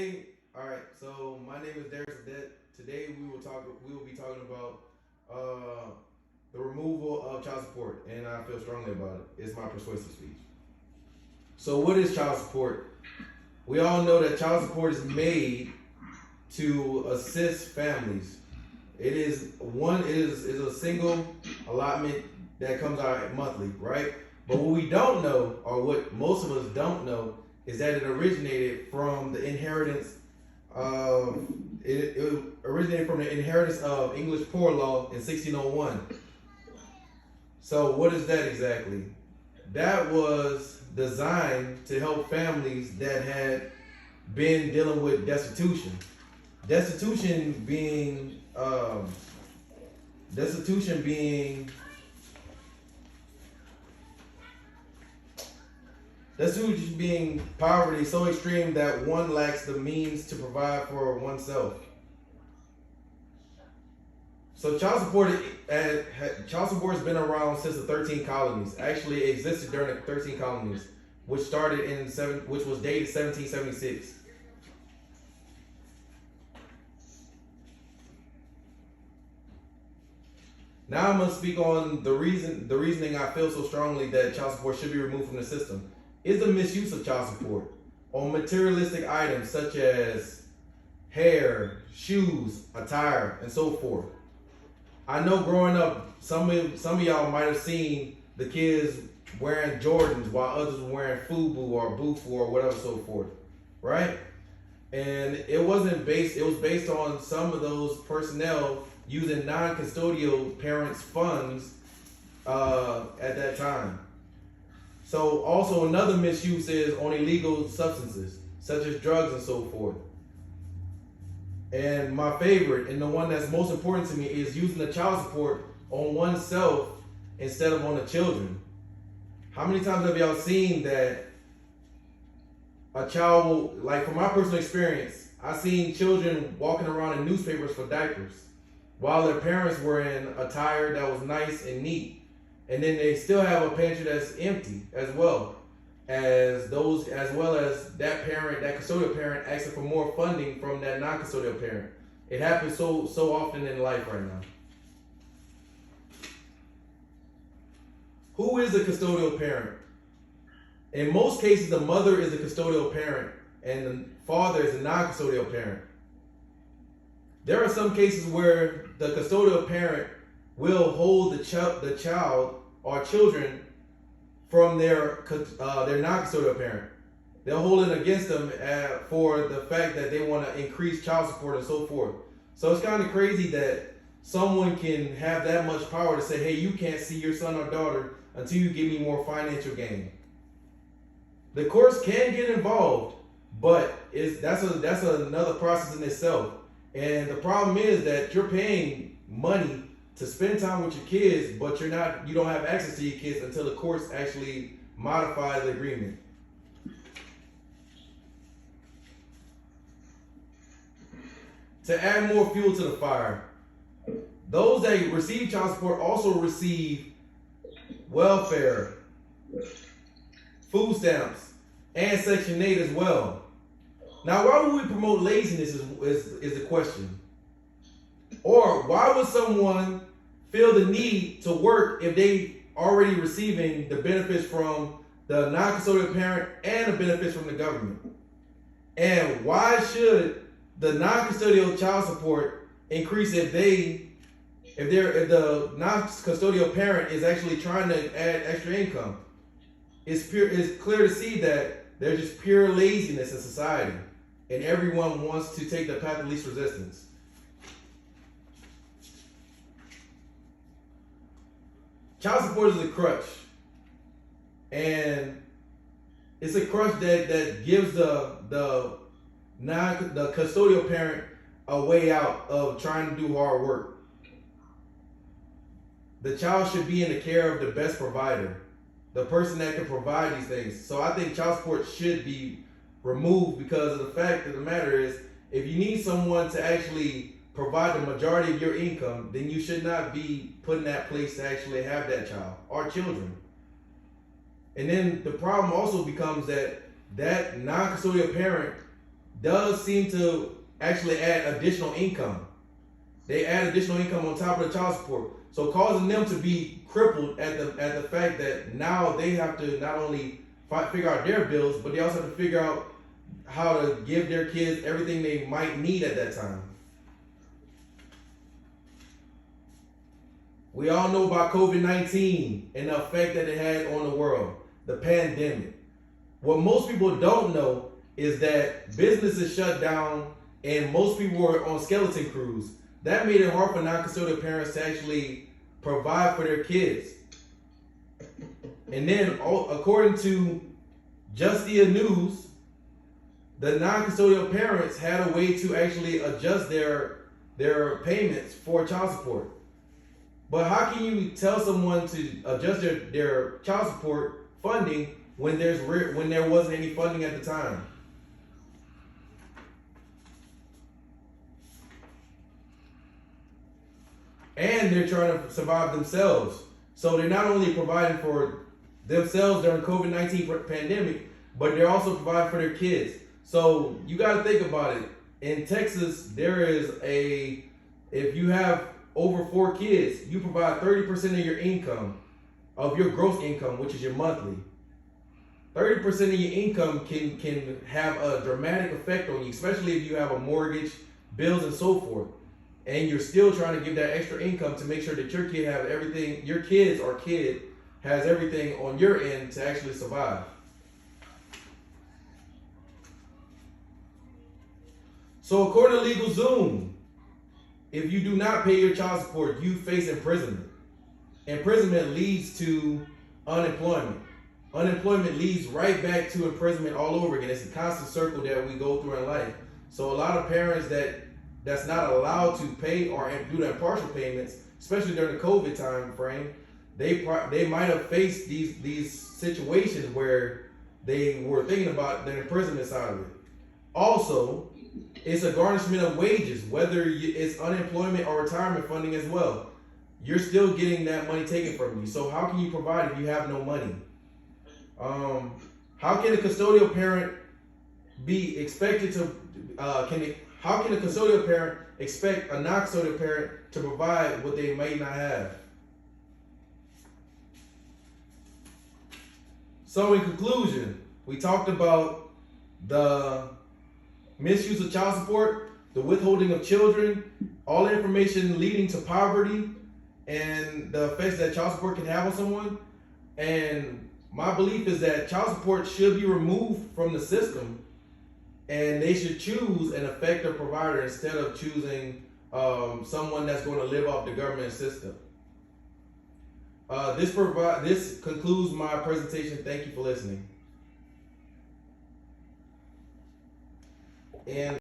Hey, all right. So my name is Darius Ledet. Today We will be talking about uh, the removal of child support, and I feel strongly about it. It's my persuasive speech. So what is child support? We all know that child support is made to assist families. It is a single allotment that comes out monthly, right? But what we don't know, or what most of us don't know, is that it originated from the inheritance of it originated from the inheritance of English poor law in 1601. So what is that exactly? That was designed to help families that had been dealing with destitution. Destitution being destitution being destitution being poverty so extreme that one lacks the means to provide for oneself. So child support has been around since the 13 colonies. Actually, it existed during the 13 colonies, which was dated 1776. Now I'm gonna speak on the reasoning I feel so strongly that child support should be removed from the system is the misuse of child support on materialistic items such as hair, shoes, attire, and so forth. I know growing up, some of y'all might have seen the kids wearing Jordans while others were wearing FUBU or Bufu or whatever so forth, right? And it was based on some of those personnel using non-custodial parents' funds at that time. So also another misuse is on illegal substances, such as drugs and so forth. And my favorite, and the one that's most important to me, is using the child support on oneself instead of on the children. How many times have y'all seen that a child will, like from my personal experience, I've seen children walking around in newspapers for diapers while their parents were in attire that was nice and neat. And then they still have a pantry that's empty as well as that parent, that custodial parent asking for more funding from that non-custodial parent. It happens so often in life right now. Who is a custodial parent? In most cases, the mother is a custodial parent and the father is a non-custodial parent. There are some cases where the custodial parent will hold the child or children from their non-custodial parent. They'll hold it against them for the fact that they want to increase child support and so forth. So it's kind of crazy that someone can have that much power to say, hey, you can't see your son or daughter until you give me more financial gain. The courts can get involved, but that's another process in itself. And the problem is that you're paying money to spend time with your kids, but you don't have access to your kids until the courts actually modify the agreement. To add more fuel to the fire, those that receive child support also receive welfare, food stamps, and Section 8 as well. Now, why would we promote laziness is the question. Or why would someone feel the need to work if they already receiving the benefits from the non-custodial parent and the benefits from the government? And why should the non-custodial child support increase if the non-custodial parent is actually trying to add extra income? It's clear to see that there's just pure laziness in society, and everyone wants to take the path of least resistance. Child support is a crutch, and it's a crutch that gives the custodial parent a way out of trying to do hard work. The child should be in the care of the best provider, the person that can provide these things. So I think child support should be removed because of the fact of the matter is, if you need someone to actually provide the majority of your income, then you should not be put in that place to actually have that child or children. And then the problem also becomes that non-custodial parent does seem to actually add additional income. They add additional income on top of the child support, so causing them to be crippled at the fact that now they have to not only figure out their bills, but they also have to figure out how to give their kids everything they might need at that time. We all know about COVID-19 and the effect that it had on the world, the pandemic. What most people don't know is that businesses shut down and most people were on skeleton crews. That made it hard for non-custodial parents to actually provide for their kids. And then, according to Justia News, the non-custodial parents had a way to actually adjust their payments for child support. But how can you tell someone to adjust their child support funding when there wasn't any funding at the time? And they're trying to survive themselves. So they're not only providing for themselves during COVID-19 pandemic, but they're also providing for their kids. So you got to think about it. In Texas, if you have over 4 kids, you provide 30% of your income, of your gross income, which is your monthly. 30% of your income can have a dramatic effect on you, especially if you have a mortgage, bills, and so forth. And you're still trying to give that extra income to make sure that your kid has everything, your kids or kid has everything on your end to actually survive. So according to LegalZoom, if you do not pay your child support, you face imprisonment. Imprisonment leads to unemployment. Unemployment leads right back to imprisonment all over again. It's a constant circle that we go through in life. So a lot of parents that's not allowed to pay or do the partial payments, especially during the COVID time frame, they might have faced these situations where they were thinking about the imprisonment side of it. Also, it's a garnishment of wages, whether it's unemployment or retirement funding as well. You're still getting that money taken from you. So how can you provide if you have no money? How can a custodial parent be expected to? How can a custodial parent expect a non-custodial parent to provide what they may not have? So in conclusion, we talked about the misuse of child support, the withholding of children, all the information leading to poverty, and the effects that child support can have on someone. And my belief is that child support should be removed from the system, and they should choose an effective provider instead of choosing someone that's going to live off the government system. This concludes my presentation. Thank you for listening. And